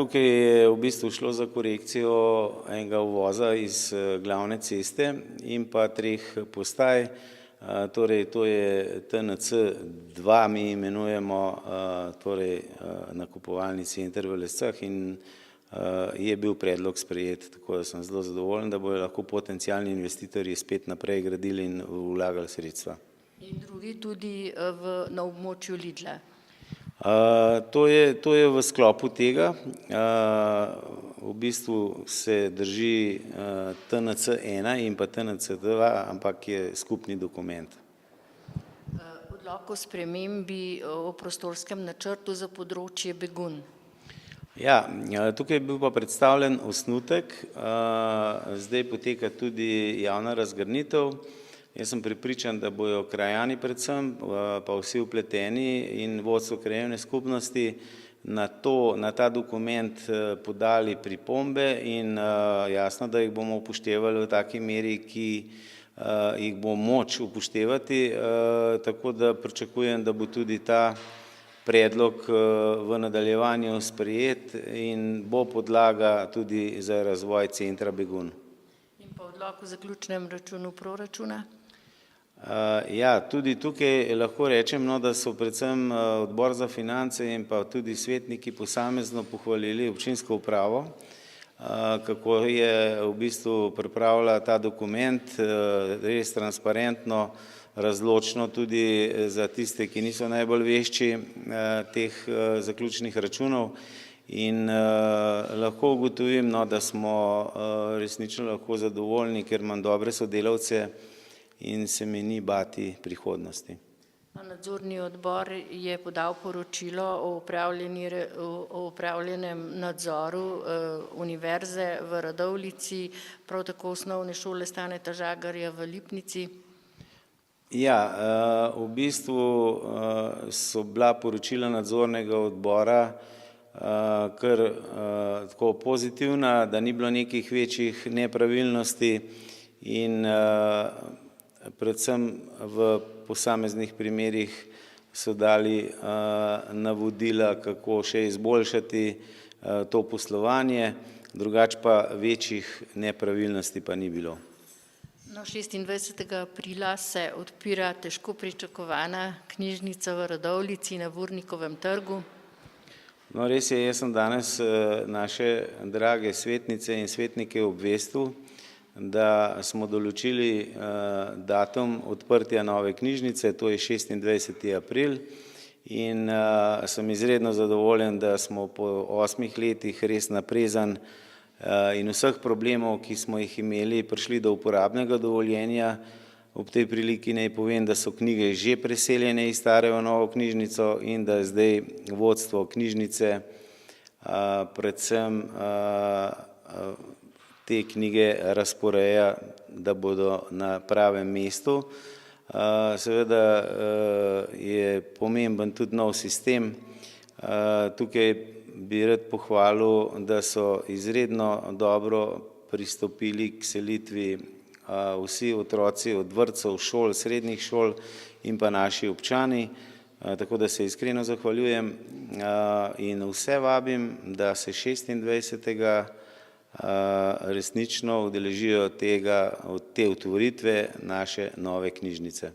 tukaj je v bistvu šlo za korekcijo enega uvoza iz glavne ceste in pa 3 postaj. Torej, to je TNC2, mi imenujemo torej nakupovalni center v Lescah in je bil predlog sprejet, tako da sem zelo zadovoljen, da bojo lahko potencialni investitorji spet naprej gradili in vlagali sredstva. In drugi tudi na območju Lidla. To je v sklopu tega, v bistvu se drži TNC1 in pa TNC2, ampak je skupni dokument. Odlok o spremembi o prostorskem načrtu za področje Begunj. Ja, tukaj je bil pa predstavljen osnutek, zdaj poteka tudi javna razgrnitev. Jaz sem prepričan, da bojo krajani predvsem, pa vsi vpleteni in vodstvo krajevne skupnosti na ta dokument podali pripombe in jasno, da jih bomo upoštevali v taki meri, ki jih bo moč upoštevati, tako da pričakujem, da bo tudi ta predlog v nadaljevanju sprejet in bo podlaga tudi za razvoj centra Begunj. In pa odlok o zaključnem računu proračuna? Ja, tudi tukaj lahko rečem, da so predvsem odbor za finance in pa tudi svetniki posamezno pohvalili občinsko upravo, kako je v bistvu pripravila ta dokument, res transparentno, razločno tudi za tiste, ki niso najbolj vešči teh zaključnih računov in lahko ugotovim, da smo resnično lahko zadovoljni, ker imam dobre sodelavce in se mi ni bati prihodnosti. Nadzorni odbor je podal poročilo o upravljenem nadzoru Univerze v Radovljici, prav tako osnovne šole Staneta Žagarja v Lipnici. Ja, v bistvu so bila poročila nadzornega odbora kar tako pozitivna, da ni bilo nekih večjih nepravilnosti in predvsem v posameznih primerih so dali navodila, kako še izboljšati to poslovanje, drugače pa večjih nepravilnosti pa ni bilo. 26. aprila se odpira težko pričakovana knjižnica v Radovljici na Vurnikovem trgu. No, res je, jaz sem danes naše drage svetnice in svetnike obvestil, da smo določili datum odprtja nove knjižnice, to je 26. april in sem izredno zadovoljen, da smo po 8 letih res naprezan in vseh problemov, ki smo jih imeli, prišli do uporabnega dovoljenja. Ob tej priliki naj povem, da so knjige že preseljene iz stare v novo knjižnico in da zdaj vodstvo knjižnice predvsem te knjige razporeja, da bodo na pravem mestu. Seveda je pomemben tudi nov sistem. Tukaj bi rad pohvalil, da so izredno dobro pristopili k selitvi vsi otroci od vrtcev, šol, srednjih šol in pa naši občani. Tako da se iskreno zahvaljujem in vse vabim, da se 26. resnično udeležijo te otvoritve naše nove knjižnice.